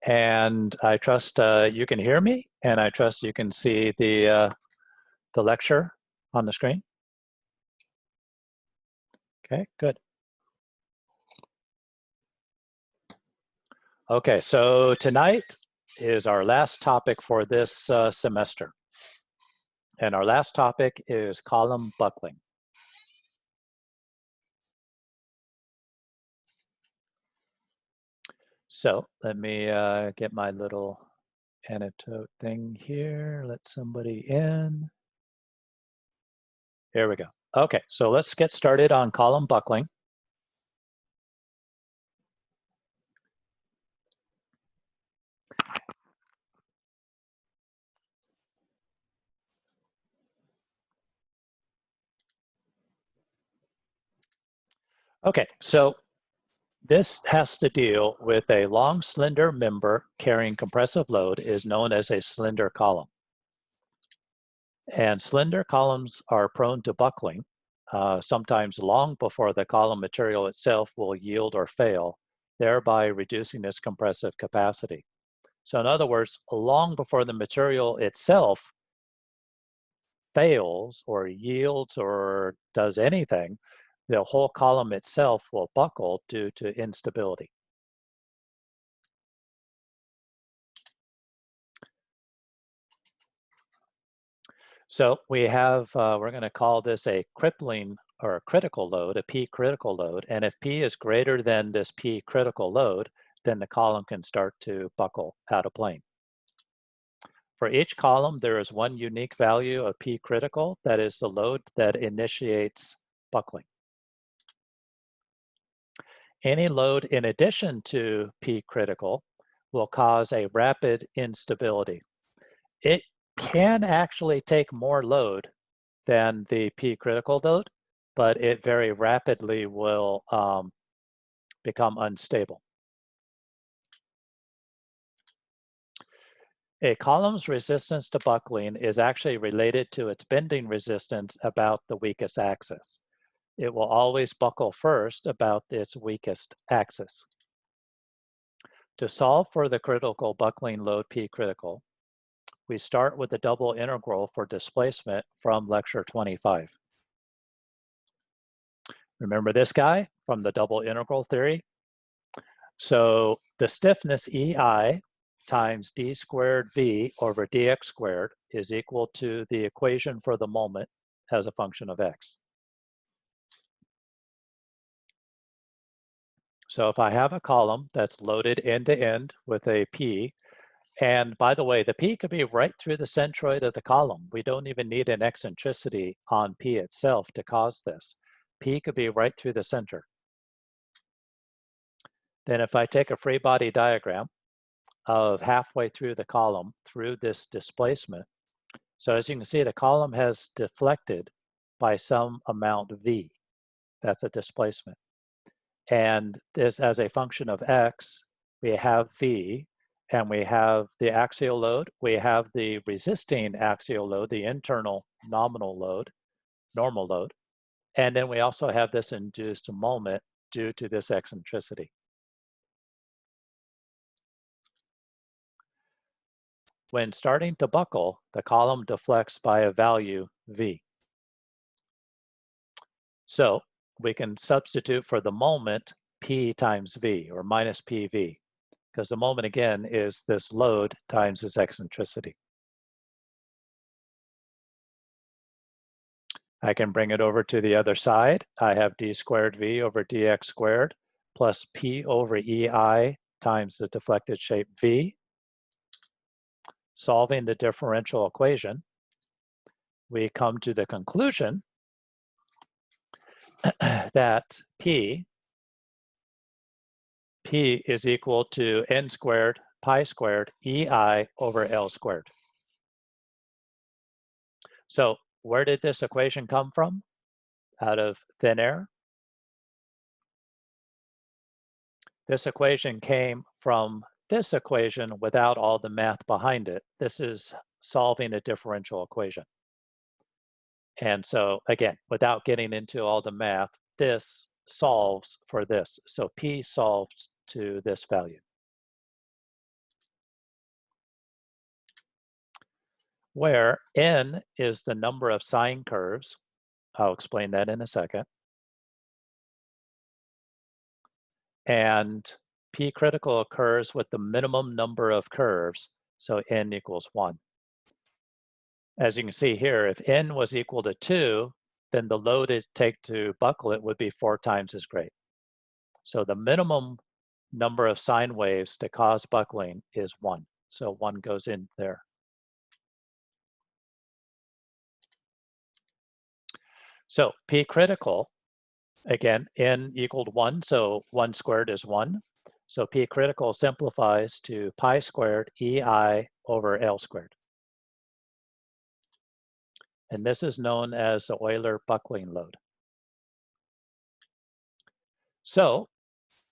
And I trust you can hear me, and I trust you can see the lecture on the screen. Okay, good. Okay, so tonight is our last topic for this semester. And our last topic is column buckling. So let me get my little annotate thing here. Let somebody in. Here we go. Okay, so let's get started on column buckling. Okay, so this has to deal with a long, slender member carrying compressive load is known as a slender column. And slender columns are prone to buckling, sometimes long before the column material itself will yield or fail, thereby reducing its compressive capacity. So in other words, long before the material itself fails or yields or does anything, the whole column itself will buckle due to instability. So we have, we're going to call this a crippling or a critical load, a P critical load. And if P is greater than this P critical load, then the column can start to buckle out of plane. For each column, there is one unique value of P critical, that is the load that initiates buckling. Any load in addition to P critical will cause a rapid instability. It can actually take more load than the P critical load, but it very rapidly will become unstable. A column's resistance to buckling is actually related to its bending resistance about the weakest axis. It will always buckle first about its weakest axis. To solve for the critical buckling load P critical, we start with the double integral for displacement from lecture 25. Remember this guy from the double integral theory? So the stiffness EI times d squared v over dx squared is equal to the equation for the moment as a function of x. So if I have a column that's loaded end to end with a P, and by the way, the P could be right through the centroid of the column. We don't even need an eccentricity on P itself to cause this. P could be right through the center. Then if I take a free body diagram of halfway through the column through this displacement, so as you can see, the column has deflected by some amount V. That's a displacement. And this, as a function of x, we have V, and we have the axial load, we have the resisting axial load, the internal nominal load, normal load, and then we also have this induced moment due to this eccentricity. When starting to buckle, the column deflects by a value V. So we can substitute for the moment P times V, or minus PV, because the moment again is this load times this eccentricity. I can bring it over to the other side. I have d squared V over dx squared plus P over EI times the deflected shape V. Solving the differential equation, we come to the conclusion that P is equal to n squared pi squared EI over L squared. So where did this equation come from? Out of thin air? This equation came from this equation without all the math behind it. This is solving a differential equation. And so again, without getting into all the math, this solves for this. So P solves to this value. where n is the number of sine curves. I'll explain that in a second. And P critical occurs with the minimum number of curves, so n equals 1. As you can see here, if n was equal to 2, then the load it take to buckle it would be 4 times as great. So the minimum number of sine waves to cause buckling is 1. So 1 goes in there. So P critical, again, n equaled 1, so 1 squared is 1. So P critical simplifies to pi squared EI over L squared. And this is known as the Euler buckling load. So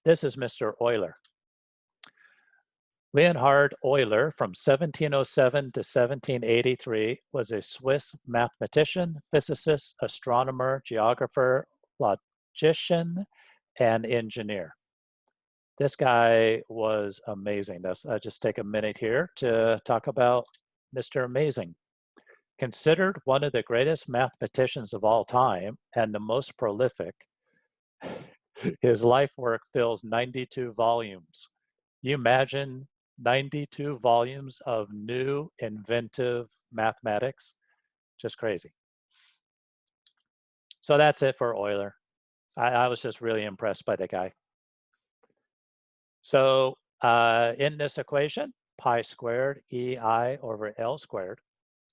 this is Mr. Euler. Leonhard Euler, from 1707 to 1783, was a Swiss mathematician, physicist, astronomer, geographer, logician, and engineer. This guy was amazing. I'll just take a minute here to talk about Mr. Amazing. Considered one of the greatest mathematicians of all time and the most prolific, his life work fills 92 volumes. You imagine 92 volumes of new, inventive mathematics? Just crazy. So that's it for Euler. I was just really impressed by the guy. So in this equation, pi squared EI over L squared.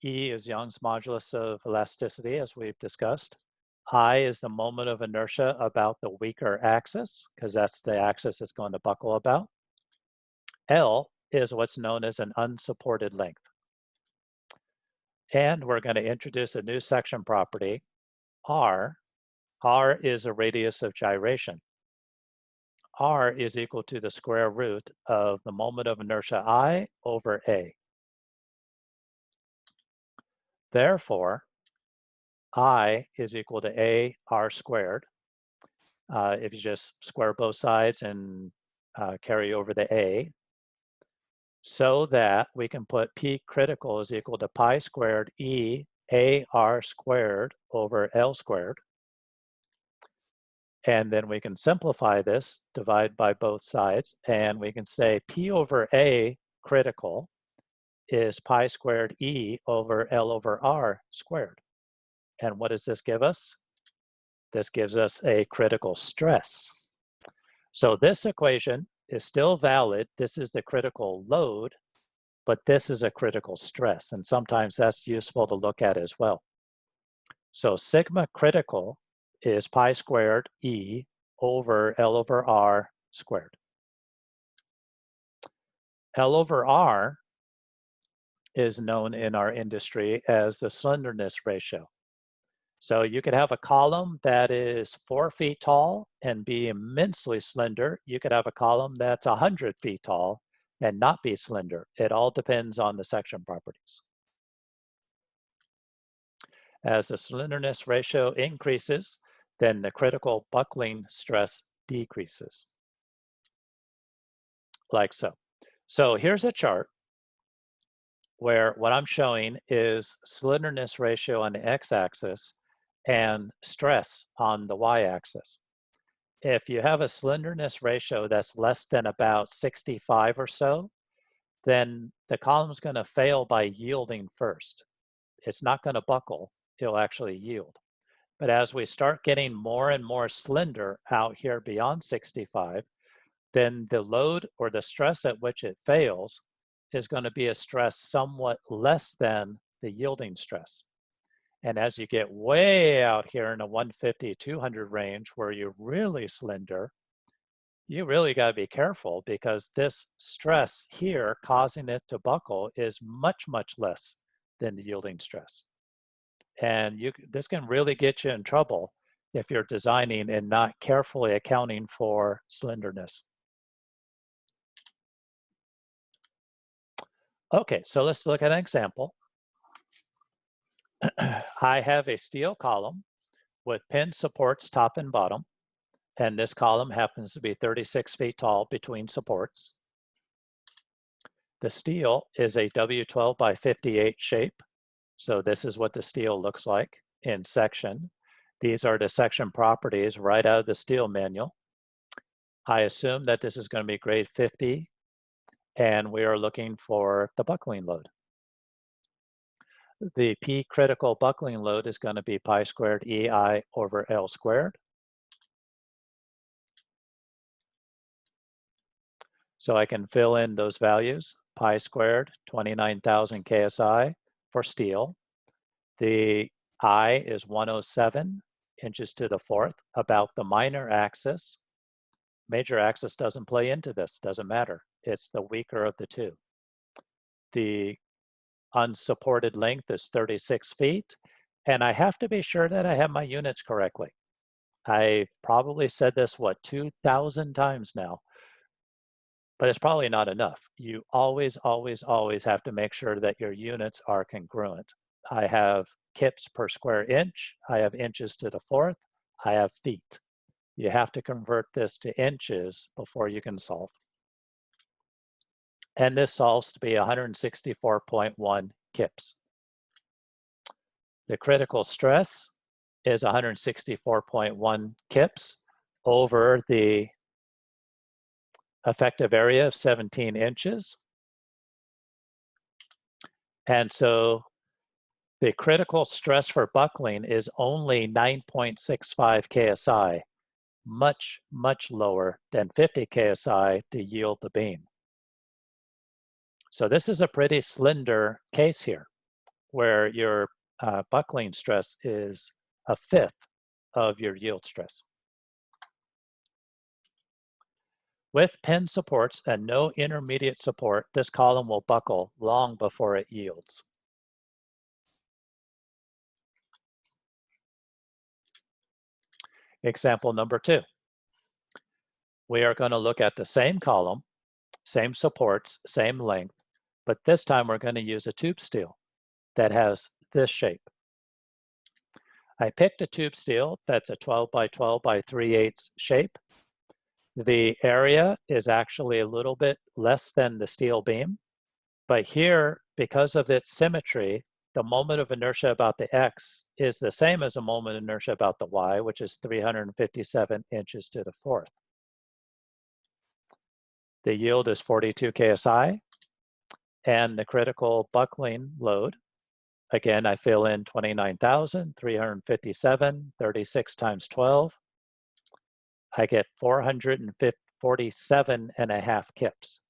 E is Young's modulus of elasticity, as we've discussed. I is the moment of inertia about the weaker axis, because that's the axis it's going to buckle about. L is what's known as an unsupported length. And we're going to introduce a new section property, R. R is a radius of gyration. R is equal to the square root of the moment of inertia I over A. Therefore, I is equal to A R squared. If you just square both sides and carry over the A, so that we can put P critical is equal to pi squared E A R squared over L squared. And then we can simplify this, divide by both sides, and we can say P over A critical is pi squared E over L over R squared. And what does this give us? This gives us a critical stress. So this equation is still valid. This is the critical load, but this is a critical stress. And sometimes that's useful to look at as well. So sigma critical is pi squared E over L over R squared. L over R is known in our industry as the slenderness ratio. So you could have a column that is 4 feet tall and be immensely slender. You could have a column that's 100 feet tall and not be slender. It all depends on the section properties. As the slenderness ratio increases, then the critical buckling stress decreases, like so. So here's a chart where what I'm showing is slenderness ratio on the x-axis and stress on the y-axis. If you have a slenderness ratio that's less than about 65 or so, then the column's going to fail by yielding first. It's not going to buckle, it'll actually yield. But as we start getting more and more slender out here beyond 65, then the load or the stress at which it fails is going to be a stress somewhat less than the yielding stress. And as you get way out here in the 150, 200 range where you're really slender, you really got to be careful because this stress here causing it to buckle is much, much less than the yielding stress. And this can really get you in trouble if you're designing and not carefully accounting for slenderness. Okay, so let's look at an example. I have a steel column with pin supports top and bottom, and this column happens to be 36 feet tall between supports. The steel is a W12 by 58 shape So this is what the steel looks like in section. These are the section properties right out of the steel manual. I assume that this is going to be grade 50, and we are looking for the buckling load. The P critical buckling load is going to be pi squared EI over L squared. So I can fill in those values. Pi squared, 29,000 KSI for steel. The I is 107 inches to the fourth, about the minor axis. Major axis doesn't play into this, doesn't matter. It's the weaker of the two. The unsupported length is 36 feet, and I have to be sure that I have my units correctly. I've probably said this, 2,000 times now, but it's probably not enough. You always, always, always have to make sure that your units are congruent. I have kips per square inch, I have inches to the fourth, I have feet. You have to convert this to inches before you can solve. And this solves to be 164.1 kips. The critical stress is 164.1 kips over the effective area of 17 inches. And so the critical stress for buckling is only 9.65 KSI, much, much lower than 50 KSI to yield the beam. So this is a pretty slender case here, where your buckling stress is a fifth of your yield stress. With pin supports and no intermediate support, this column will buckle long before it yields. Example number 2. We are going to look at the same column, same supports, same length, but this time we're going to use a tube steel that has this shape. I picked a tube steel that's a 12 by 12 by 3/8 shape. The area is actually a little bit less than the steel beam, but here, because of its symmetry, the moment of inertia about the X is the same as the moment of inertia about the Y, which is 357 inches to the fourth. The yield is 42 KSI, and the critical buckling load, again, I fill in 29,357, 36 times 12. I get 447.5 kips.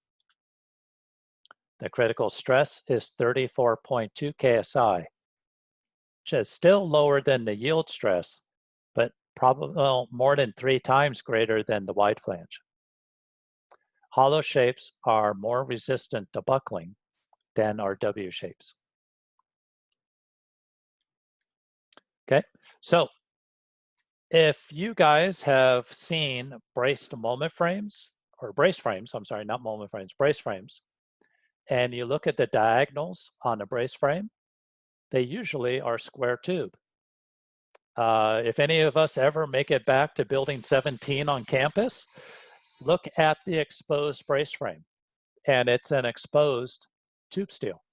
The critical stress is 34.2 KSI, which is still lower than the yield stress, but probably more than 3 times greater than the wide flange. Hollow shapes are more resistant to buckling than are W shapes. Okay, so if you guys have seen braced moment frames, or brace frames, I'm sorry, not moment frames, brace frames, and you look at the diagonals on a brace frame, they usually are square tube. If any of us ever make it back to building 17 on campus, look at the exposed brace frame, and it's an exposed tube steel.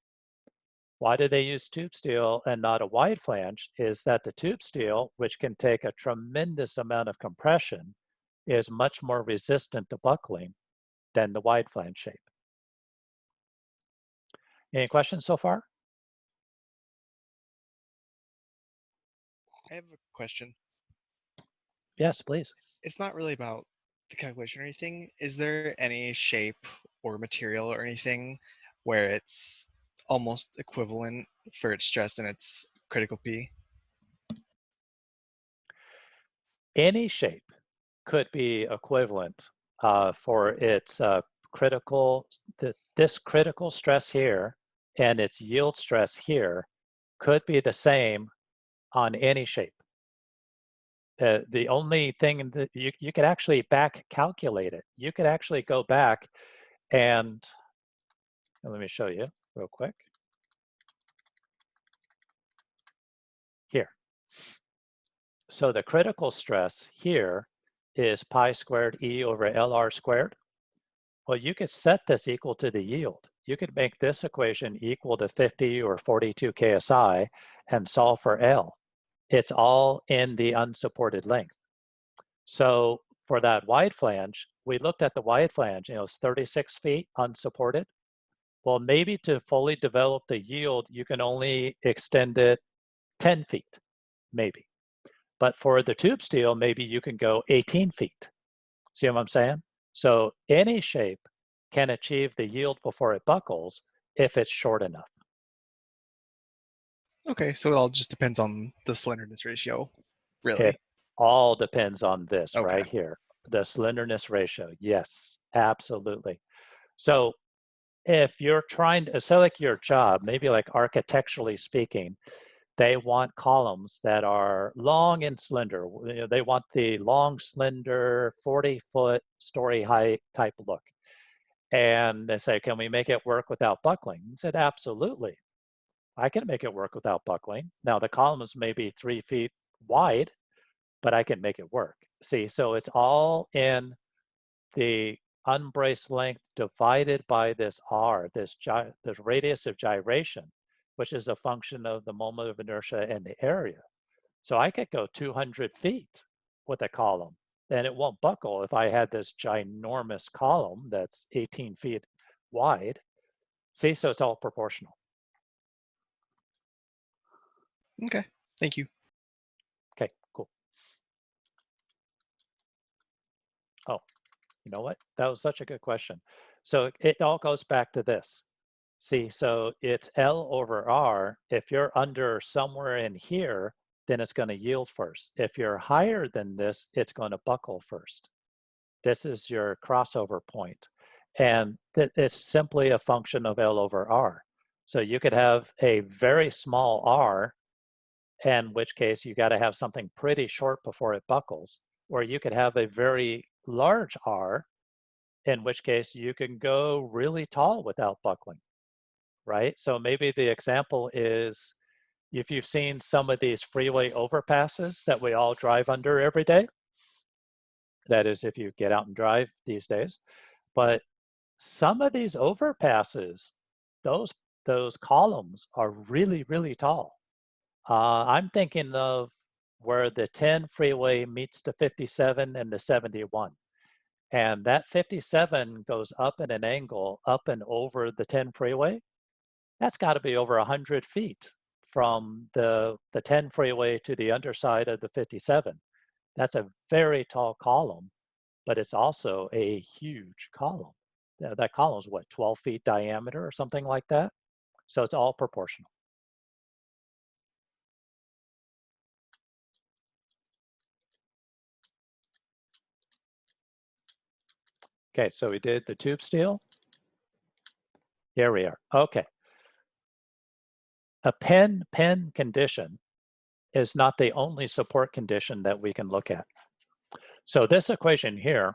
Why do they use tube steel and not a wide flange? Is that the tube steel, which can take a tremendous amount of compression, is much more resistant to buckling than the wide flange shape. Any questions so far? I have a question. Yes, please. It's not really about the calculation or anything. Is there any shape or material or anything where it's almost equivalent for its stress and its critical P? Any shape could be equivalent for its this critical stress here and its yield stress here could be the same on any shape. The only thing that you could actually back calculate it. You could actually go back and let me show you real quick. Here. So the critical stress here is pi squared E over LR squared. Well, you could set this equal to the yield. you could make this equation equal to 50 or 42 KSI and solve for L. It's all in the unsupported length. So for that wide flange, we looked at the wide flange, it's 36 feet unsupported. Well, maybe to fully develop the yield, you can only extend it 10 feet, maybe. But for the tube steel, maybe you can go 18 feet. See what I'm saying? So any shape can achieve the yield before it buckles if it's short enough. Okay, so it all just depends on the slenderness ratio, really. It all depends on this Okay. right here, the slenderness ratio. Yes, absolutely. So if you're trying to select your job, maybe like architecturally speaking, they want columns that are long and slender. They want the long, slender, 40-foot story height type look. And they say, can we make it work without buckling? I said, absolutely. I can make it work without buckling. Now the columns may be 3 feet wide, but I can make it work. See, so it's all in the unbraced length divided by this R, this radius of gyration, which is a function of the moment of inertia and the area. So I could go 200 feet with a column, and it won't buckle if I had this ginormous column that's 18 feet wide. See, so it's all proportional. Okay, thank you. Okay, cool. Oh, you know what? That was such a good question. So it all goes back to this. See, so it's L over R. If you're under somewhere in here, then it's going to yield first. If you're higher than this, it's going to buckle first. This is your crossover point. And it's simply a function of L over R. So you could have a very small R, in which case you got to have something pretty short before it buckles, or you could have a very large R, in which case you can go really tall without buckling, right? So maybe the example is if you've seen some of these freeway overpasses that we all drive under every day, that is if you get out and drive these days, but some of these overpasses, those columns are really, really tall. I'm thinking of where the 10 freeway meets the 57 and the 71. And that 57 goes up in an angle up and over the 10 freeway. That's got to be over 100 feet from the 10 freeway to the underside of the 57. That's a very tall column, but it's also a huge column. That column is what, 12 feet diameter or something like that? So it's all proportional. Okay, so we did the tube steel. Here we are. Okay. A pen-pen condition is not the only support condition that we can look at. So this equation here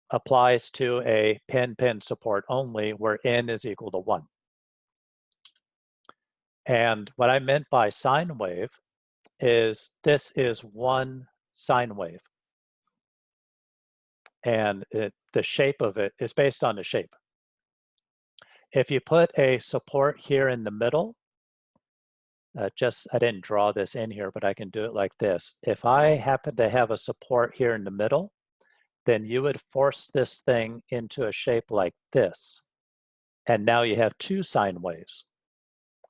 applies to a pen-pen support only where n is equal to 1. And what I meant by sine wave is this is one sine wave. And the shape of it is based on the shape. If you put a support here in the middle, I didn't draw this in here, but I can do it like this. If I happen to have a support here in the middle, then you would force this thing into a shape like this. And now you have two sine waves.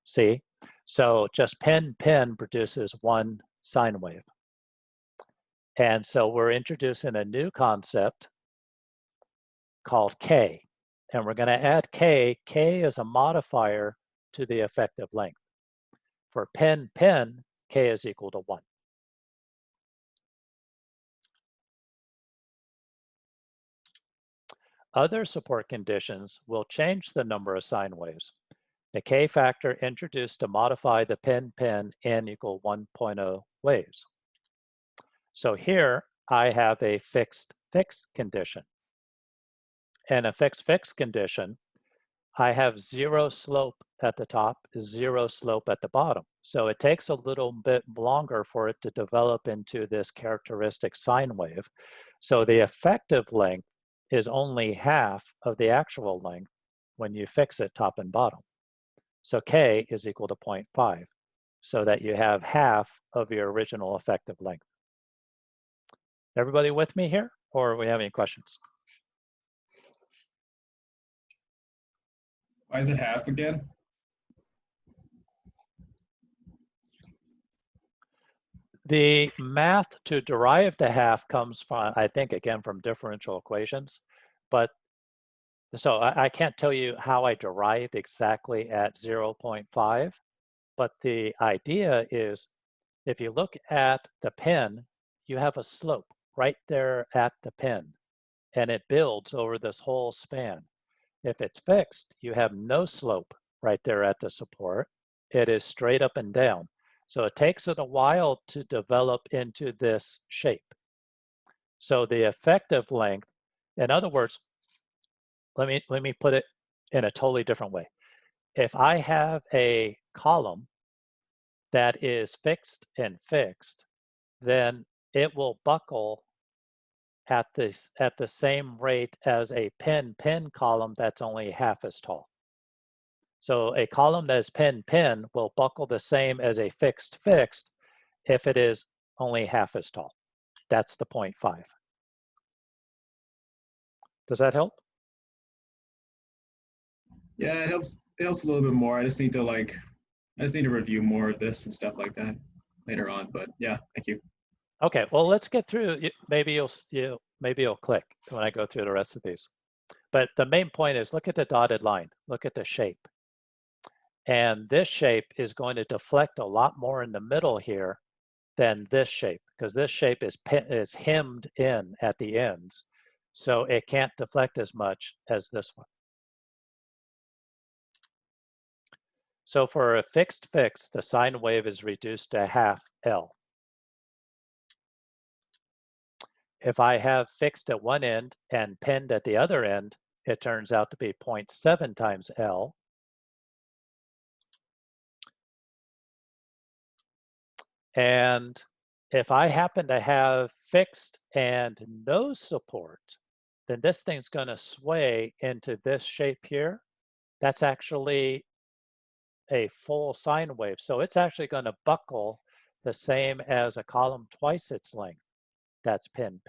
See? So just pen-pen produces one sine wave. And so we're introducing a new concept called K. And we're going to add K. K is a modifier to the effective length. For pen-pen, K is equal to 1. Other support conditions will change the number of sine waves. The K factor introduced to modify the pen-pen n equal 1.0 waves. So here I have a fixed condition. And a fixed condition, I have zero slope at the top, zero slope at the bottom. So it takes a little bit longer for it to develop into this characteristic sine wave. So the effective length is only half of the actual length, when you fix it top and bottom. So K is equal to 0.5, so that you have half of your original effective length. Everybody with me here, or we have any questions? Why is it half again? The math to derive the half comes from, I think, again, from differential equations. But so I can't tell you how I derived exactly at 0.5, but the idea is if you look at the pin, you have a slope right there at the pin, and it builds over this whole span. If it's fixed, you have no slope right there at the support. It is straight up and down. So it takes it a while to develop into this shape. So the effective length, in other words, let me put it in a totally different way. If I have a column that is fixed and fixed, then it will buckle at the same rate as a pin column that's only half as tall. So a column that is pin will buckle the same as a fixed if it is only half as tall. That's the 0.5. Does that help? Yeah, it helps. It helps a little bit more. I just need to review more of this and stuff like that later on. But yeah, thank you. Okay, well, let's get through. Maybe you'll click when I go through the rest of these. But the main point is look at the dotted line. Look at the shape. And this shape is going to deflect a lot more in the middle here than this shape, because this shape is hemmed in at the ends. So it can't deflect as much as this one. So for a fixed the sine wave is reduced to half L. If I have fixed at one end and pinned at the other end, it turns out to be 0.7 times L. And if I happen to have fixed and no support, then this thing's going to sway into this shape here. That's actually a full sine wave. So it's actually going to buckle the same as a column twice its length. That's pin.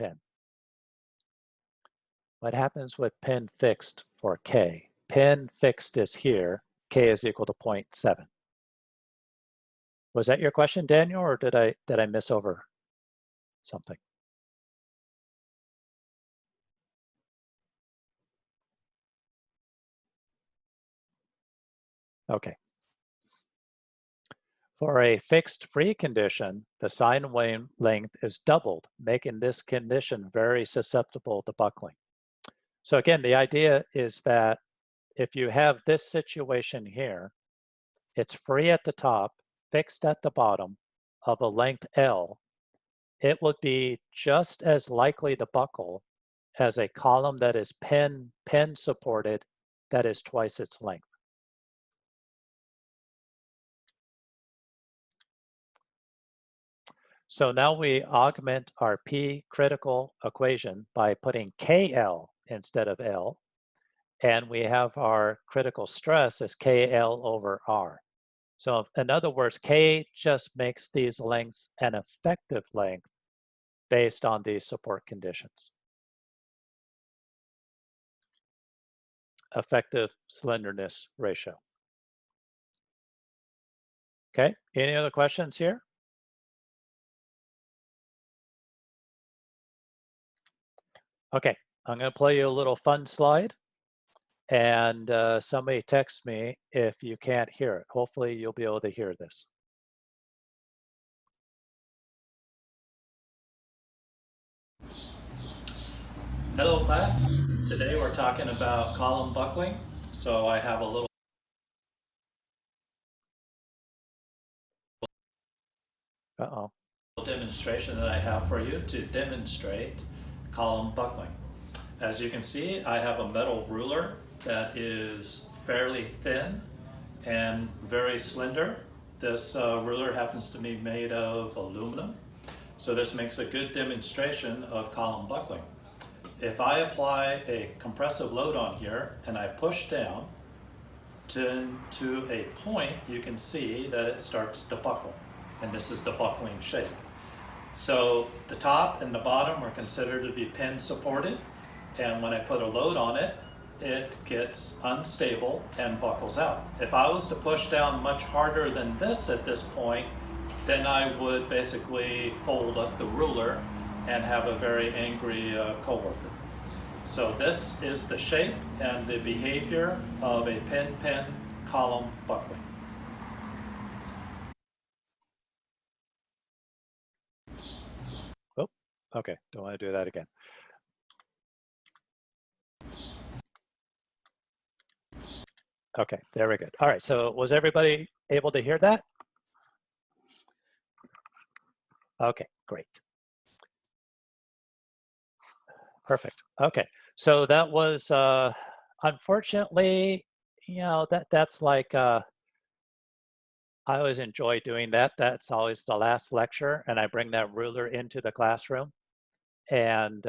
What happens with pin fixed for K? Pin fixed is here. K is equal to 0.7. Was that your question, Daniel, or did I miss over something? Okay. For a fixed free condition, the sine wave length is doubled, making this condition very susceptible to buckling. So again, the idea is that if you have this situation here, it's free at the top, fixed at the bottom of a length L, it would be just as likely to buckle as a column that is pin supported that is twice its length. So now we augment our P critical equation by putting KL instead of L, and we have our critical stress as KL over R. So in other words, K just makes these lengths an effective length based on these support conditions. Effective slenderness ratio. Okay, any other questions here? Okay, I'm going to play you a little fun slide, and somebody text me if you can't hear it. Hopefully you'll be able to hear this. Hello class, today we're talking about column buckling. So I have a little demonstration that I have for you to demonstrate column buckling. As you can see, I have a metal ruler that is fairly thin and very slender. This ruler happens to be made of aluminum. So this makes a good demonstration of column buckling. If I apply a compressive load on here and I push down, to a point, you can see that it starts to buckle. And this is the buckling shape. So the top and the bottom are considered to be pin supported. And when I put a load on it, it gets unstable and buckles out. If I was to push down much harder than this at this point, then I would basically fold up the ruler and have a very angry coworker. So this is the shape and the behavior of a pin-pin column buckling. Oh, okay, don't want to do that again. Okay, there we go. All right, so was everybody able to hear that? Okay, great. Perfect. Okay, so that was, unfortunately, you know, that's like, I always enjoy doing that. That's always the last lecture, and I bring that ruler into the classroom and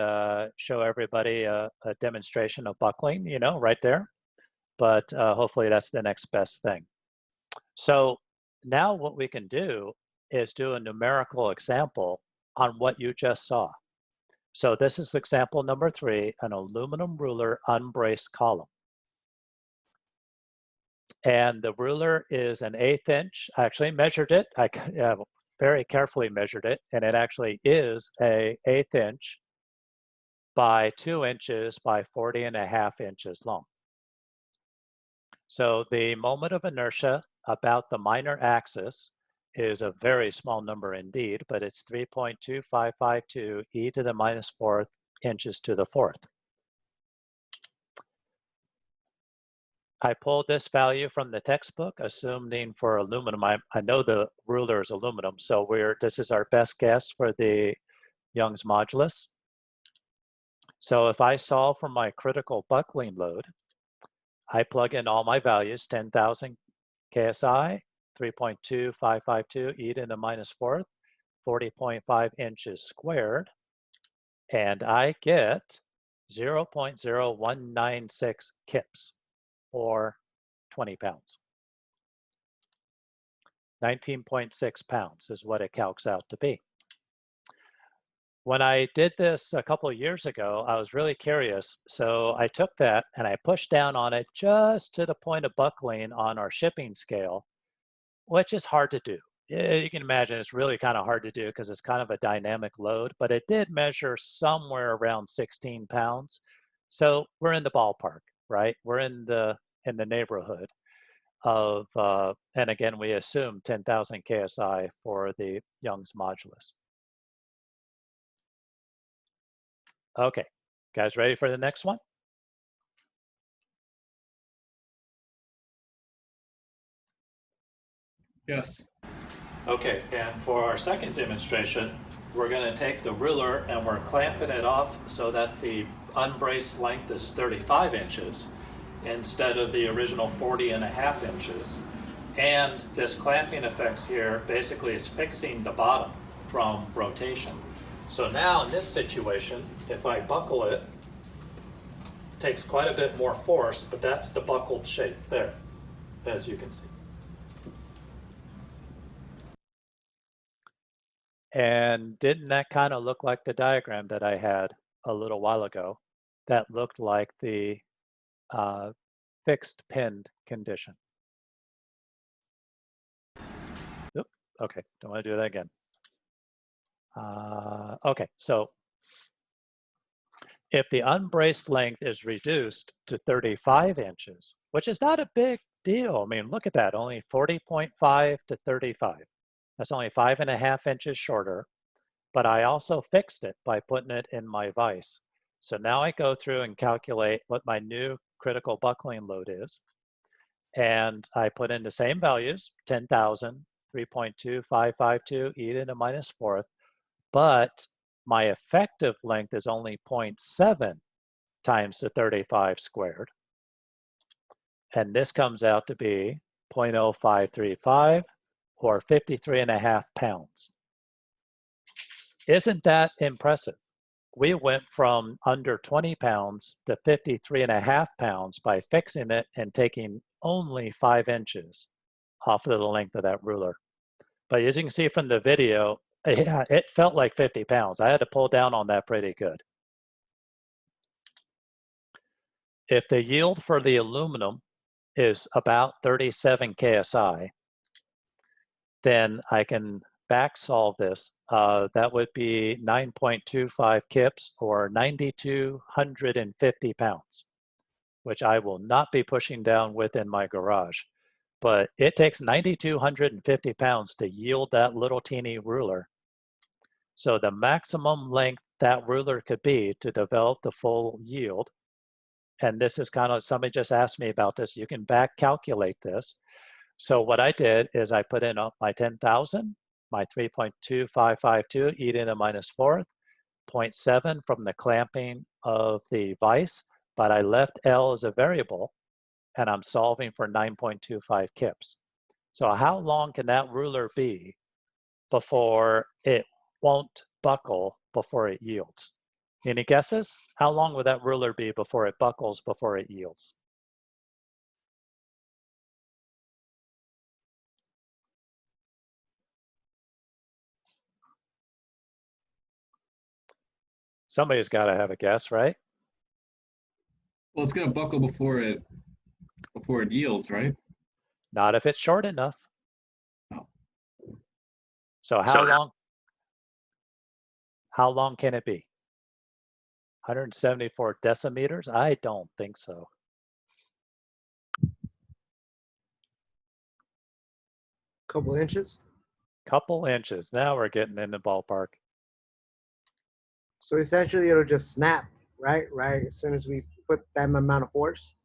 show everybody a demonstration of buckling, you know, right there. But hopefully that's the next best thing. So now what we can do is do a numerical example on what you just saw. So this is example number 3, an aluminum ruler unbraced column. And the ruler is an 1/8 inch. I actually measured it. I very carefully measured it, and it actually is a 1/8 inch by 2 inches by 40.5 inches long. So the moment of inertia about the minor axis is a very small number indeed, but it's 3.2552 e to the minus 4th inches to the 4th. I pulled this value from the textbook, assuming for aluminum. I know the ruler is aluminum, so this is our best guess for the Young's modulus. So if I solve for my critical buckling load, I plug in all my values, 10,000 KSI, 3.2552 e to the minus 4th, 40.5 inches squared, and I get 0.0196 kips, or 20 pounds. 19.6 pounds is what it calcs out to be. When I did this a couple of years ago, I was really curious. So I took that and I pushed down on it just to the point of buckling on our shipping scale, which is hard to do. You can imagine it's really kind of hard to do because it's kind of a dynamic load, but it did measure somewhere around 16 pounds. So we're in the ballpark, right? We're in the neighborhood of, and again, we assume 10,000 KSI for the Young's modulus. Okay, guys ready for the next one? Yes. Okay, and for our second demonstration, we're going to take the ruler and we're clamping it off so that the unbraced length is 35 inches instead of the original 40.5 inches. And this clamping effects here basically is fixing the bottom from rotation. So now in this situation, if I buckle it, it takes quite a bit more force, but that's the buckled shape there, as you can see. And didn't that kind of look like the diagram that I had a little while ago? That looked like the fixed pinned condition. Oop, okay, don't want to do that again. Okay, so if the unbraced length is reduced to 35 inches, which is not a big deal. I mean, look at that, only 40.5 to 35. That's only 5.5 inches shorter, but I also fixed it by putting it in my vise. So now I go through and calculate what my new critical buckling load is. And I put in the same values, 10,000, 3.2552 e to the minus 4th, but my effective length is only 0.7 times the 35 squared. And this comes out to be 0.0535 or 53.5 pounds. Isn't that impressive? We went from under 20 pounds to 53.5 pounds by fixing it and taking only 5 inches off of the length of that ruler. But as you can see from the video, yeah, it felt like 50 pounds. I had to pull down on that pretty good. If the yield for the aluminum is about 37 KSI, then I can back solve this. That would be 9.25 kips or 9,250 pounds, which I will not be pushing down within my garage. But it takes 9,250 pounds to yield that little teeny ruler. So the maximum length that ruler could be to develop the full yield, and this is kind of, somebody just asked me about this, you can back calculate this. So what I did is I put in my 10,000, my 3.2552 e to the -4th, 0.7 from the clamping of the vise, but I left L as a variable, and I'm solving for 9.25 kips. So how long can that ruler be before it won't buckle before it yields? Any guesses? How long would that ruler be before it buckles, before it yields? Somebody's got to have a guess, right? Well, it's gonna buckle before it yields, right? Not if it's short enough. Oh. So how long can it be? 174 decimeters? I don't think so. Couple inches. Couple inches. Now we're getting in the ballpark. So essentially, it'll just snap, right? Right as soon as we put that amount of force.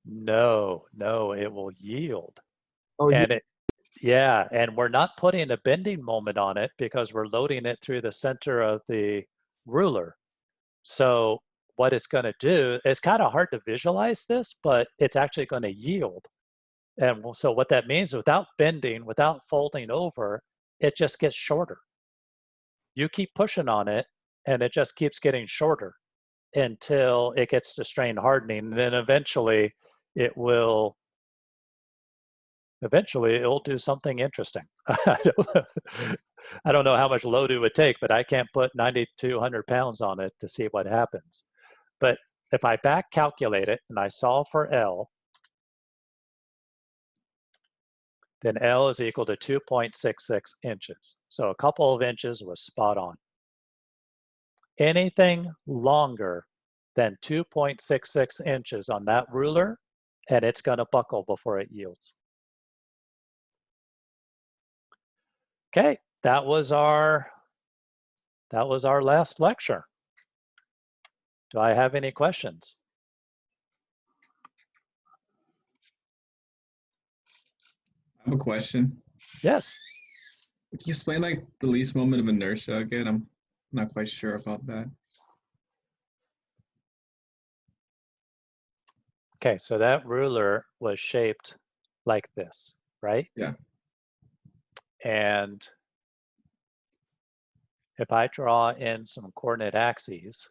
No, it will yield. Oh, And yeah, and we're not putting a bending moment on it because we're loading it through the center of the ruler. So what it's going to do, it's kind of hard to visualize this, but it's actually going to yield. And so what that means, without bending, without folding over, it just gets shorter. You keep pushing on it, and it just keeps getting shorter until it gets to strain hardening. And then eventually it'll do something interesting. I don't know how much load it would take, but I can't put 9,200 pounds on it to see what happens. But if I back calculate it and I solve for L, then L is equal to 2.66 inches. So a couple of inches was spot on. Anything longer than 2.66 inches on that ruler, and it's going to buckle before it yields. Okay, that was our last lecture. Do I have any questions? I have a question. Yes. Can you explain like the least moment of inertia again? I'm not quite sure about that. Okay, so that ruler was shaped like this, right? Yeah. And if I draw in some coordinate axes,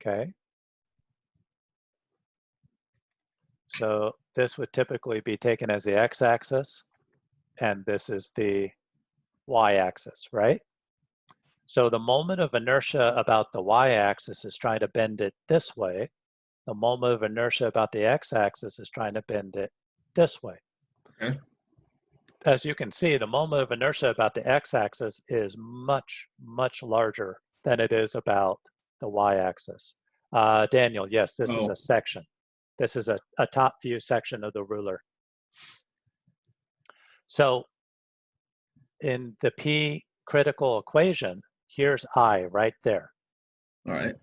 okay, so this would typically be taken as the x-axis, and this is the y-axis, right? So the moment of inertia about the y-axis is trying to bend it this way. The moment of inertia about the x-axis is trying to bend it this way. Okay. As you can see, the moment of inertia about the x-axis is much, much larger than it is about the y-axis. Daniel, yes, this is a section. This is a top view section of the ruler. So in the P critical equation, here's I right there. All right.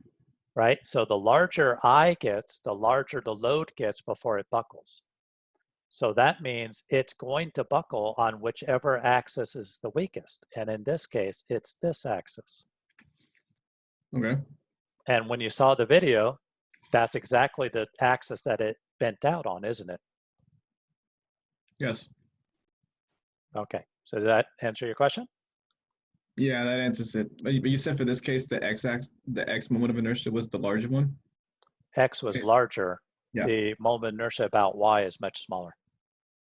Right? So the larger I gets, the larger the load gets before it buckles. So that means it's going to buckle on whichever axis is the weakest. And in this case, it's this axis. Okay. And when you saw the video, that's exactly the axis that it bent out on, isn't it? Yes. Okay. So did that answer your question? Yeah, that answers it. But you said for this case, the x moment of inertia was the larger one? X was Okay. larger, Yeah. the moment inertia about Y is much smaller.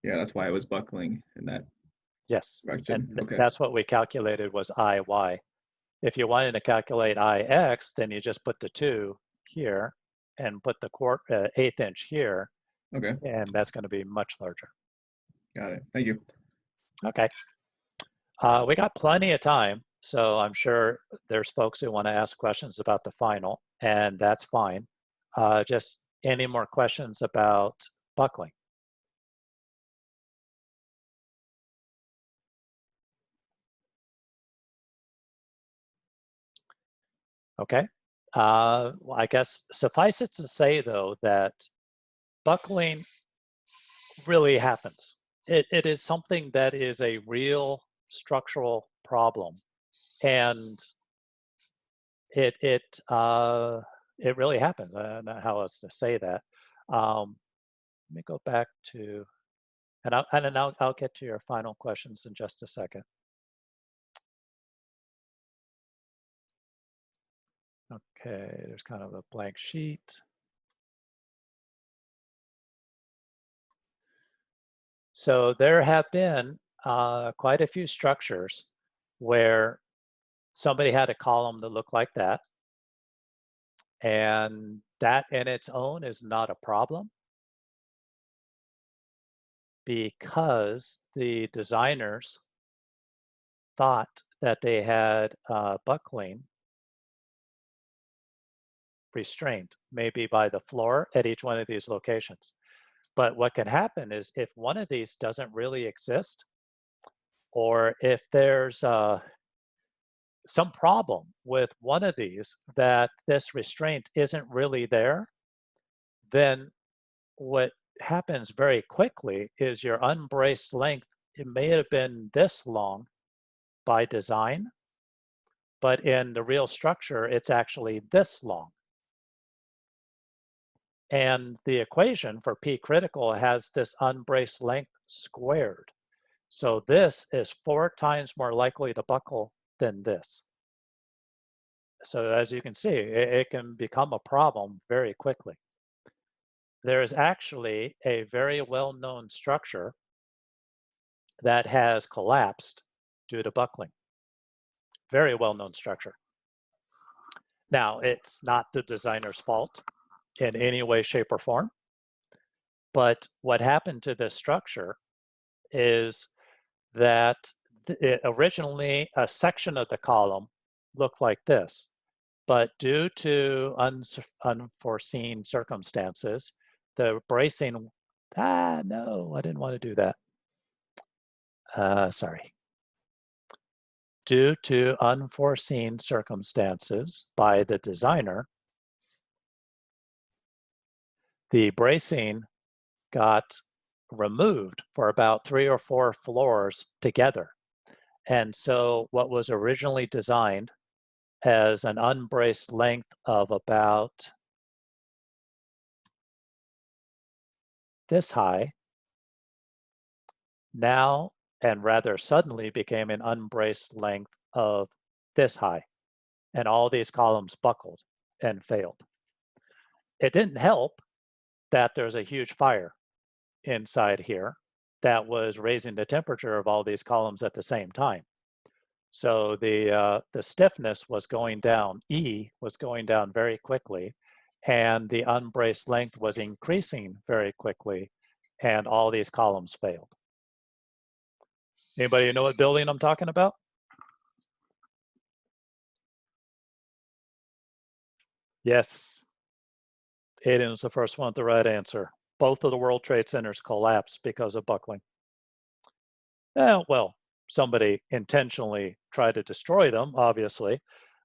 Yeah, that's why it was buckling in that Yes, direction. and Okay. that's what we calculated was IY. If you wanted to calculate IX, then you just put the 2 here and put the eighth inch here, Okay. and that's going to be much larger. Got it. Thank you. Okay. We got plenty of time, so I'm sure there's folks who want to ask questions about the final, and that's fine. Just any more questions about buckling? Okay. Well, I guess suffice it to say, though, that buckling really happens. It is something that is a real structural problem, and it really happens. I don't know how else to say that. Let me go back to, and I'll get to your final questions in just a second. Okay, there's kind of a blank sheet. So there have been quite a few structures where somebody had a column that looked like that, and that in its own is not a problem because the designers thought that they had buckling restraint, maybe by the floor at each one of these locations. But what can happen is if one of these doesn't really exist, or if there's some problem with one of these that this restraint isn't really there, then what happens very quickly is your unbraced length, it may have been this long by design, but in the real structure, it's actually this long. And the equation for P critical has this unbraced length squared. So this is 4 times more likely to buckle than this. So as you can see, it can become a problem very quickly. There is actually a very well-known structure that has collapsed due to buckling. Very well-known structure. Now, it's not the designer's fault in any way, shape, or form. But what happened to this structure is that originally a section of the column looked like this. But due to unforeseen circumstances, the bracing, no, I didn't want to do that. Sorry. Due to unforeseen circumstances by the designer, the bracing got removed for about 3 or 4 floors together. And so what was originally designed as an unbraced length of about this high, now and rather suddenly became an unbraced length of this high. And all these columns buckled and failed. It didn't help that there's a huge fire inside here that was raising the temperature of all these columns at the same time. So the stiffness was going down, E was going down very quickly, and the unbraced length was increasing very quickly, and all these columns failed. Anybody know what building I'm talking about? Yes. Aiden was the first one with the right answer. Both of the World Trade Centers collapsed because of buckling. Well, somebody intentionally tried to destroy them, obviously,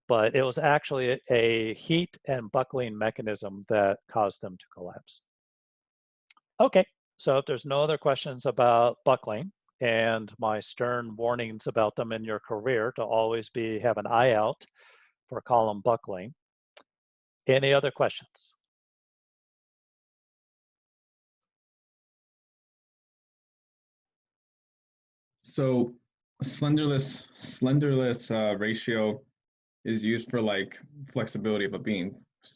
but it was actually a heat and buckling mechanism that caused them to collapse. Okay, so if there's no other questions about buckling and my stern warnings about them in your career to always have an eye out for column buckling, any other questions? So slenderless ratio is used for like flexibility of a beam,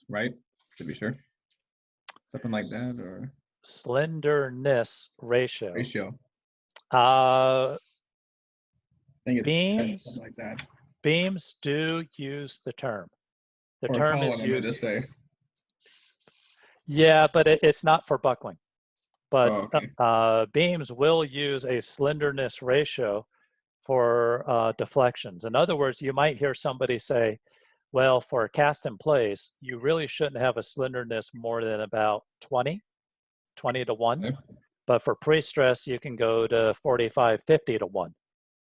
right? To be sure. something like that, or Slenderness ratio. ratio? Uh, I think it's Beams. something like that. Beams do use the term. The Or term column, is I meant to used. say. Yeah, but it's not for buckling. But Oh, okay. beams will use a slenderness ratio for deflections. In other words, you might hear somebody say, well, for cast in place, you really shouldn't have a slenderness more than about 20 to 1. Okay. But for pre-stress, you can go to 45, 50 to 1.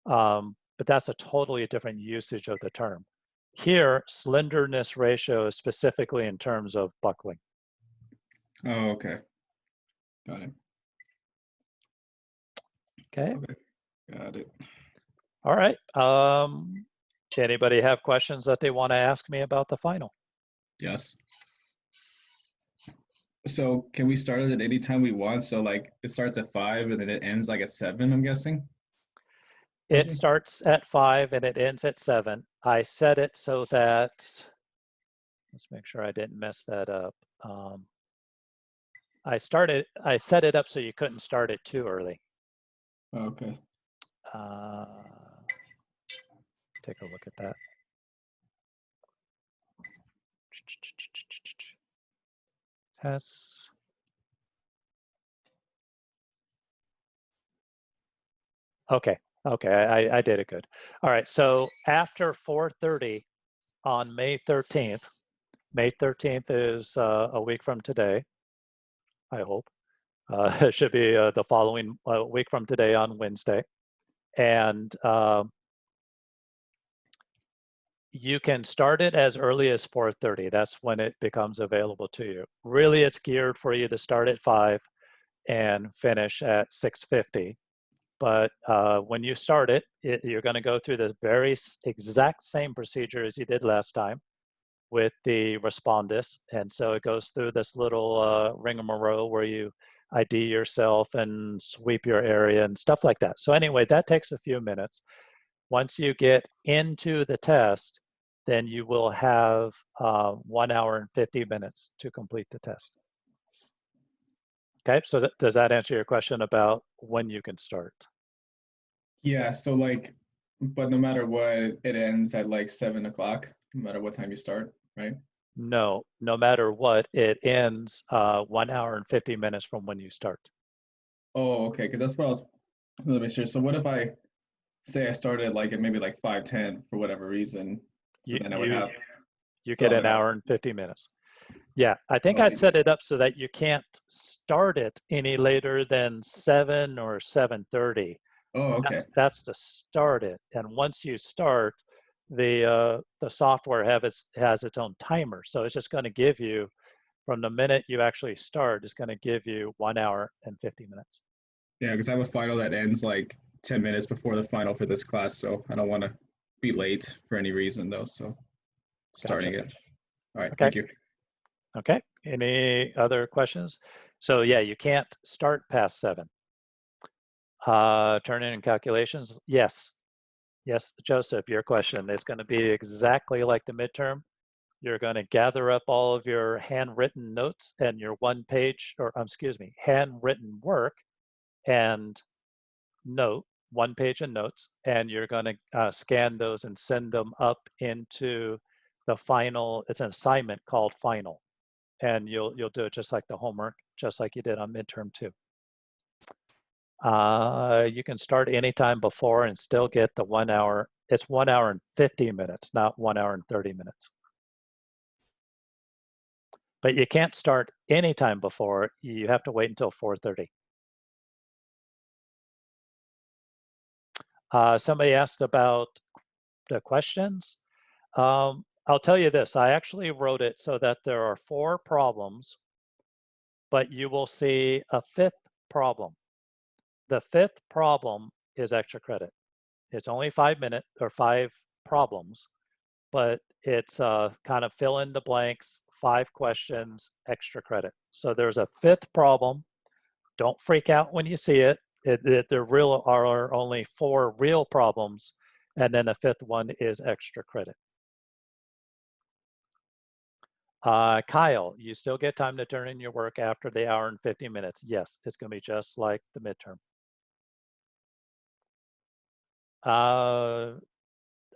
But that's a totally different usage of the term. Here, slenderness ratio is specifically in terms of buckling. Oh, okay. Got it. Okay. Got it. All right. Anybody have questions that they want to ask me about the final? Yes. So can we start it at any time we want? So like it starts at 5 and then it ends like at 7, I'm guessing? It Okay. starts at 5 and it ends at 7. I set it so that, let's make sure I didn't mess that up. I set it up so you couldn't start it too early. Okay. Take a look at that. Tests. Okay, I did it good. All right, so after 4:30 on May 13th, May 13th is a week from today, I hope. It should be the following week from today on Wednesday. And you can start it as early as 4:30. That's when it becomes available to you. Really, it's geared for you to start at 5 and finish at 6:50. But when you start it, you're going to go through the very exact same procedure as you did last time with the respondus. And so it goes through this little rigmarole where you ID yourself and sweep your area and stuff like that. So anyway, that takes a few minutes. Once you get into the test, then you will have 1 hour and 50 minutes to complete the test. Okay, so does that answer your question about when you can start? Yeah, so like, but no matter what, it ends at like 7 o'clock, no matter what time you start, right? No, no matter what, it ends 1 hour and 50 minutes from when you start. Oh, okay, because that's what I was, let me sure. So what if I say I started like at maybe like 5:10 for whatever reason? So then I would have, You so get I an would have, hour and 50 minutes. Yeah, I think oh, I set it up so that you can't start it any later than 7 or 7:30. oh, okay. That's to start it. And once you start, the software has its own timer. So it's just going to give you, from the minute you actually start, it's going to give you 1 hour and 50 minutes. Yeah, because I have a final that ends like 10 minutes before the final for this class, so I don't want to be late for any reason though, so starting it. All right, Okay. thank you. Okay, any other questions? So yeah, you can't start past 7. Turn in calculations, yes. Yes, Joseph, your question is going to be exactly like the midterm. You're going to gather up all of your handwritten notes and your handwritten work and note, 1 page of notes, and you're going to scan those and send them up into the final. It's an assignment called final, and you'll do it just like the homework, just like you did on midterm 2. You can start anytime before and still get the 1 hour. It's 1 hour and 50 minutes, not 1 hour and 30 minutes. But you can't start anytime before. You have to wait until 4:30. Somebody asked about the questions. I'll tell you this, I actually wrote it so that there are 4 problems, but you will see a 5th problem. The 5th problem is extra credit. It's only 5 minutes or 5 problems, but it's kind of fill in the blanks, 5 questions, extra credit. So there's a 5th problem. Don't freak out when you see it. There are only 4 real problems, and then the 5th one is extra credit. Kyle, you still get time to turn in your work after the hour and 50 minutes. Yes, it's going to be just like the midterm.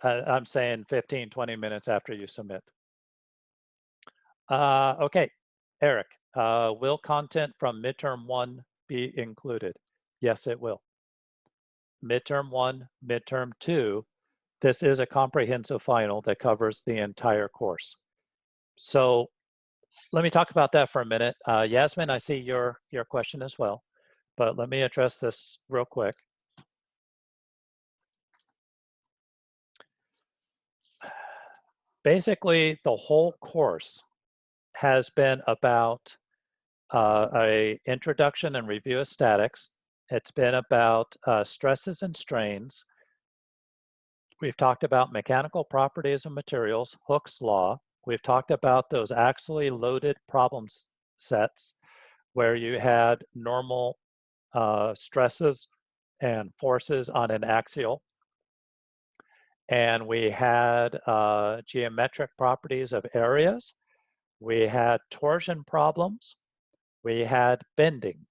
I'm saying 15, 20 minutes after you submit. Okay, Eric, will content from midterm 1 be included? Yes, it will. Midterm 1, midterm 2, this is a comprehensive final that covers the entire course. So let me talk about that for a minute. Yasmin, I see your question as well, but let me address this real quick. Basically, the whole course has been about a introduction and review of statics. It's been about stresses and strains. We've talked about mechanical properties of materials, Hooke's law. We've talked about those axially loaded problem sets where you had normal stresses and forces on an axial. And we had geometric properties of areas. We had torsion problems. We had bending.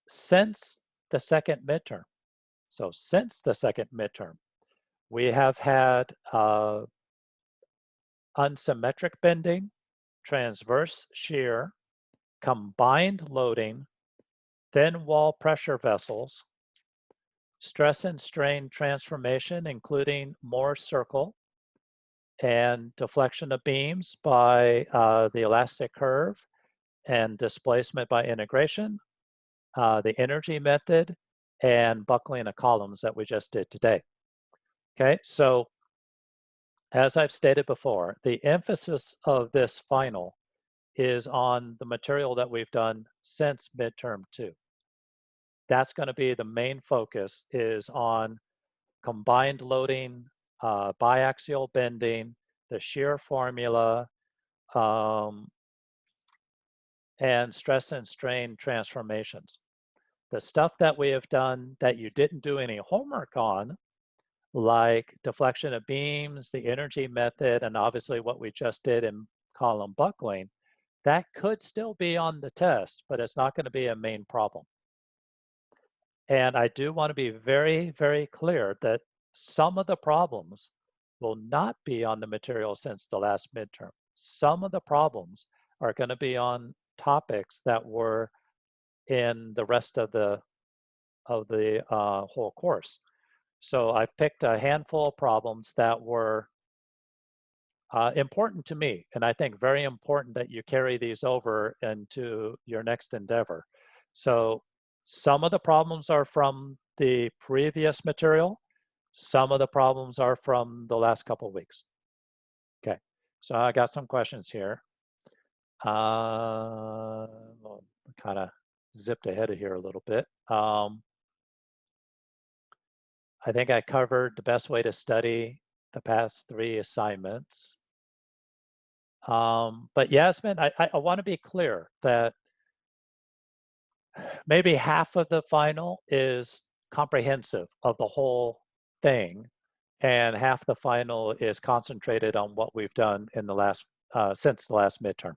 Since the second midterm, we have had unsymmetric bending, transverse shear, combined loading, thin wall pressure vessels, stress and strain transformation, including Mohr's circle, and deflection of beams by the elastic curve, and displacement by integration, the energy method, and buckling of columns that we just did today. Okay, so as I've stated before, the emphasis of this final is on the material that we've done since midterm 2. That's going to be the main focus, is on combined loading, biaxial bending, the shear formula, and stress and strain transformations. The stuff that we have done that you didn't do any homework on, like deflection of beams, the energy method, and obviously what we just did in column buckling, that could still be on the test, but it's not going to be a main problem. And I do want to be very, very clear that some of the problems will not be on the material since the last midterm. Some of the problems are going to be on topics that were in the rest of the whole course. So I've picked a handful of problems that were important to me, and I think very important that you carry these over into your next endeavor. So some of the problems are from the previous material. Some of the problems are from the last couple of weeks. Okay, so I got some questions here. Kind of zipped ahead of here a little bit. I think I covered the best way to study the past 3 assignments. But Yasmin, I want to be clear that maybe half of the final is comprehensive of the whole thing, and half the final is concentrated on what we've done in the last since the last midterm.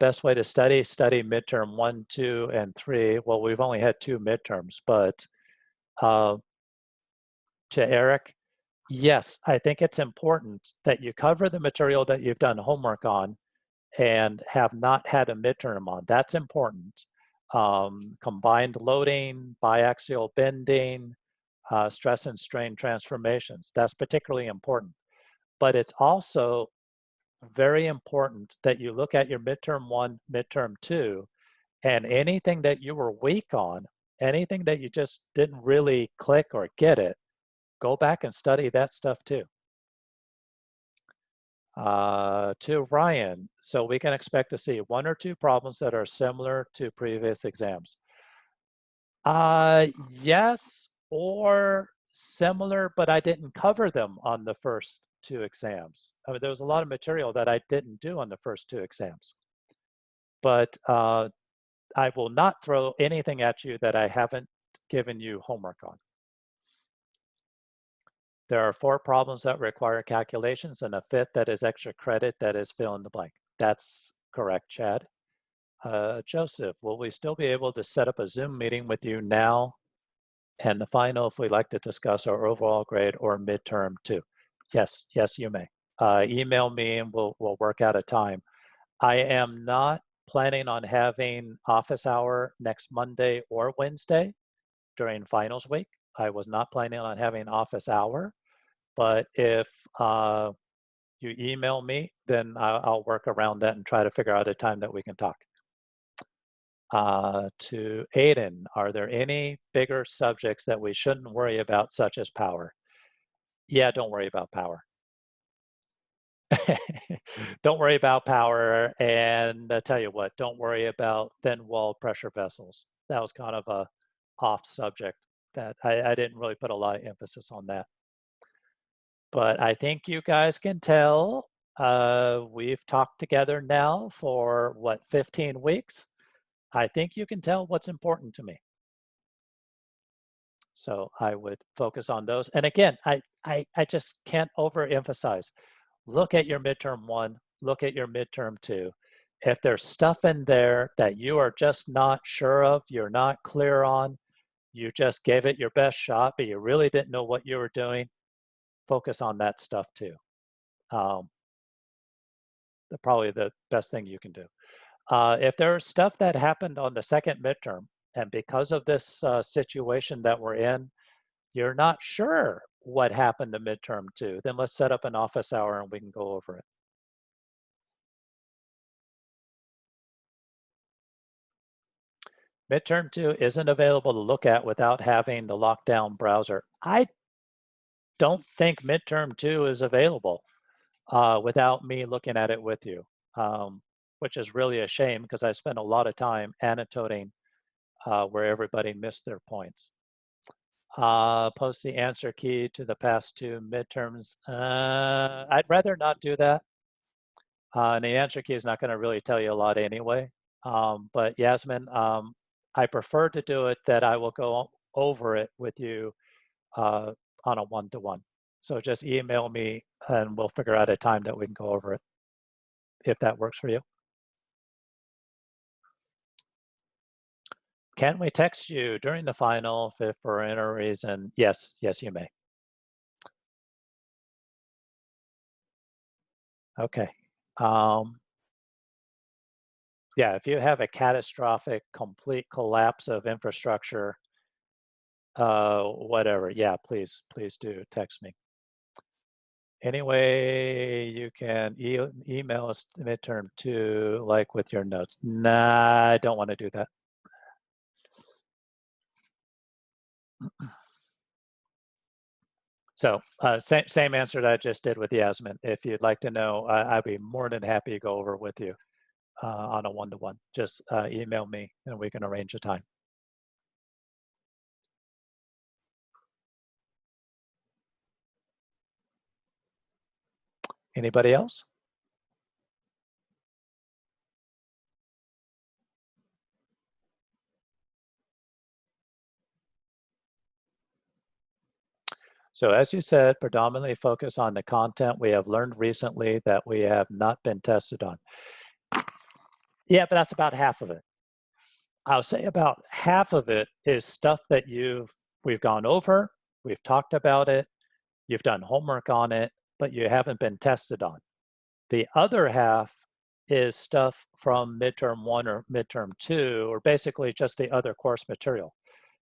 Best way to study midterm 1, 2, and 3. Well, we've only had 2 midterms, but to Eric, yes, I think it's important that you cover the material that you've done homework on and have not had a midterm on. That's important. Combined loading, biaxial bending, stress and strain transformations. That's particularly important. But it's also very important that you look at your midterm 1, midterm 2, and anything that you were weak on, anything that you just didn't really click or get it, go back and study that stuff too. To Ryan, so we can expect to see 1 or 2 problems that are similar to previous exams. Yes, or similar, but I didn't cover them on the first 2 exams. I mean, there was a lot of material that I didn't do on the first 2 exams. But I will not throw anything at you that I haven't given you homework on. There are 4 problems that require calculations and a 5th that is extra credit that is fill in the blank. That's correct, Chad. Joseph, will we still be able to set up a Zoom meeting with you now and the final if we'd like to discuss our overall grade or midterm too? Yes, you may. Email me and we'll work out a time. I am not planning on having office hour next Monday or Wednesday during finals week. I was not planning on having office hour, but if you email me, then I'll work around that and try to figure out a time that we can talk. To Aiden, are there any bigger subjects that we shouldn't worry about, such as power? Yeah, don't worry about power. Don't worry about power, and I tell you what, don't worry about thin wall pressure vessels. That was kind of a off subject that I didn't really put a lot of emphasis on that. But I think you guys can tell we've talked together now for what, 15 weeks? I think you can tell what's important to me. So I would focus on those. And again, I just can't overemphasize. Look at your midterm 1, look at your midterm 2. If there's stuff in there that you are just not sure of, you're not clear on, you just gave it your best shot, but you really didn't know what you were doing, focus on that stuff too. Probably the best thing you can do. If there's stuff that happened on the second midterm, and because of this situation that we're in, you're not sure what happened to midterm 2, then let's set up an office hour and we can go over it. Midterm 2 isn't available to look at without having the lockdown browser. I don't think midterm 2 is available without me looking at it with you, which is really a shame because I spent a lot of time annotating where everybody missed their points. Post the answer key to the past 2 midterms. I'd rather not do that. And the answer key is not going to really tell you a lot anyway. But Yasmin, I prefer to do it that I will go over it with you on a one-to-one. So just email me and we'll figure out a time that we can go over it, if that works for you. Can we text you during the final if for any reason? Yes, you may. Okay. Yeah, if you have a catastrophic, complete collapse of infrastructure, whatever, yeah, please do text me. Anyway, you can email us midterm 2, like with your notes. Nah, I don't want to do that. So same answer that I just did with Yasmin. If you'd like to know, I'd be more than happy to go over with you on a one-to-one. Just email me and we can arrange a time. Anybody else? So as you said, predominantly focus on the content we have learned recently that we have not been tested on. Yeah, but that's about half of it. I'll say about half of it is stuff that we've gone over, we've talked about it, you've done homework on it, but you haven't been tested on. The other half is stuff from midterm 1 or midterm 2, or basically just the other course material.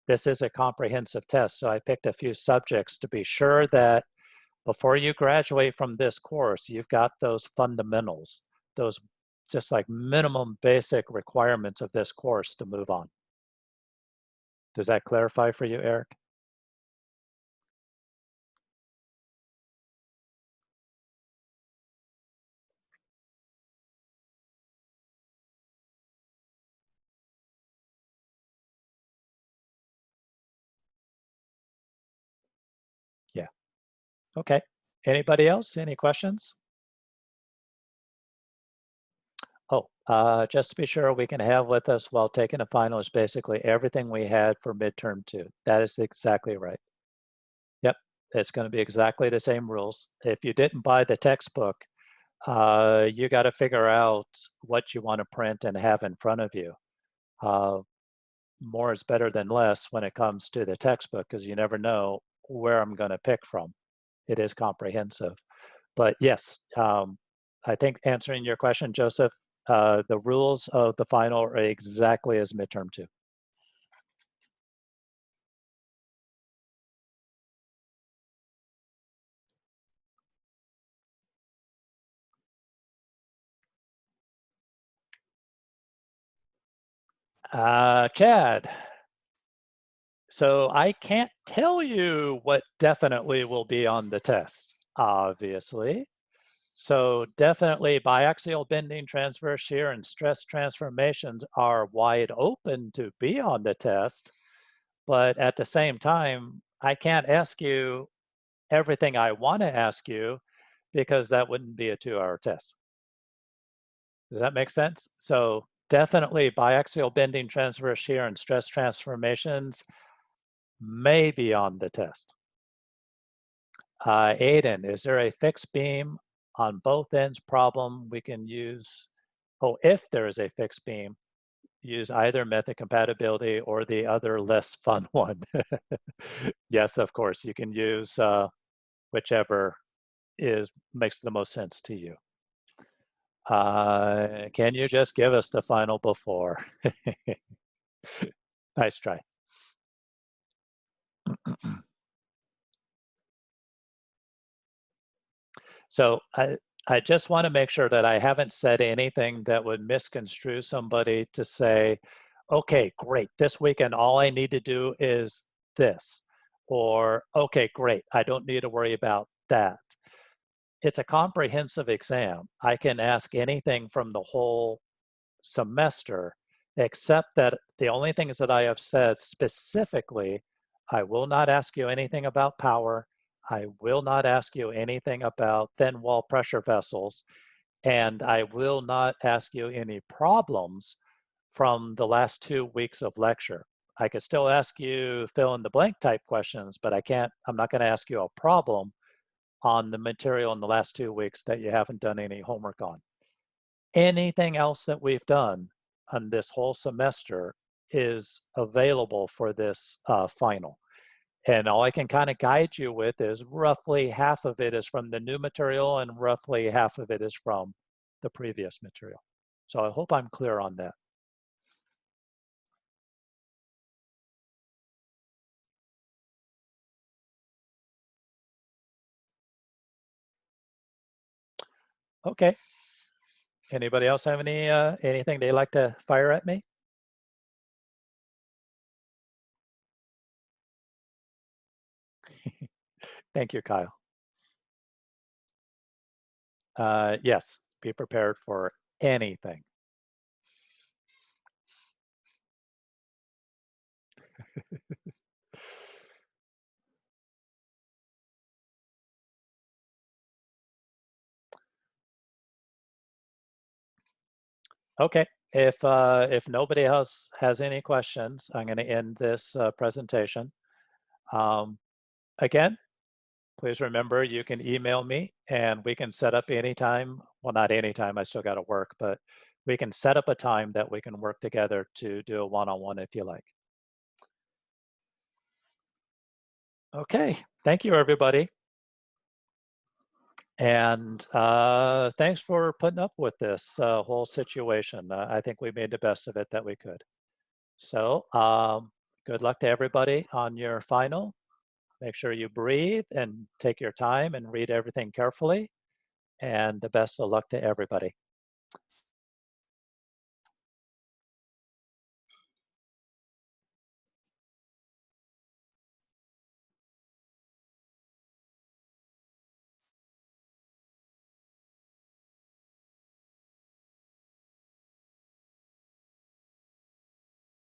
This is a comprehensive test, so I picked a few subjects to be sure that before you graduate from this course, you've got those fundamentals, those just like minimum basic requirements of this course to move on. Does that clarify for you, Eric? Yeah. Okay. Anybody else? Any questions? Oh, just to be sure we can have with us while taking a final is basically everything we had for midterm 2. That is exactly right. Yep. It's going to be exactly the same rules. If you didn't buy the textbook, you got to figure out what you want to print and have in front of you. More is better than less when it comes to the textbook, because you never know where I'm going to pick from. It is comprehensive. But yes, I think answering your question, Joseph, the rules of the final are exactly as midterm 2. Chad, so I can't tell you what definitely will be on the test, obviously. So definitely biaxial bending, transverse shear, and stress transformations are wide open to be on the test. But at the same time, I can't ask you everything I want to ask you, because that wouldn't be a 2-hour test. Does that make sense? So definitely biaxial bending, transverse shear, and stress transformations may be on the test. Aiden, is there a fixed beam on both ends problem we can use? Oh, if there is a fixed beam, use either method compatibility or the other less fun one. Yes, of course, you can use whichever makes the most sense to you. Can you just give us the final before? Nice try. So I just want to make sure that I haven't said anything that would misconstrue somebody to say, okay, great, this weekend all I need to do is this. Or, okay, great, I don't need to worry about that. It's a comprehensive exam. I can ask anything from the whole semester, except that the only things that I have said specifically, I will not ask you anything about power. I will not ask you anything about thin wall pressure vessels, and I will not ask you any problems from the last 2 weeks of lecture. I could still ask you fill in the blank type questions, but I'm not going to ask you a problem on the material in the last 2 weeks that you haven't done any homework on. Anything else that we've done on this whole semester is available for this final. And all I can kind of guide you with is roughly half of it is from the new material and roughly half of it is from the previous material. So I hope I'm clear on that. Okay. Anybody else have anything they'd like to fire at me? Thank you, Kyle. Yes, be prepared for anything. Okay, if nobody else has any questions, I'm going to end this presentation. Again, please remember you can email me and we can set up anytime. Well, not anytime, I still got to work, but we can set up a time that we can work together to do a one-on-one if you like. Okay, thank you, everybody. And thanks for putting up with this whole situation. I think we made the best of it that we could. So good luck to everybody on your final. Make sure you breathe and take your time and read everything carefully. And the best of luck to everybody.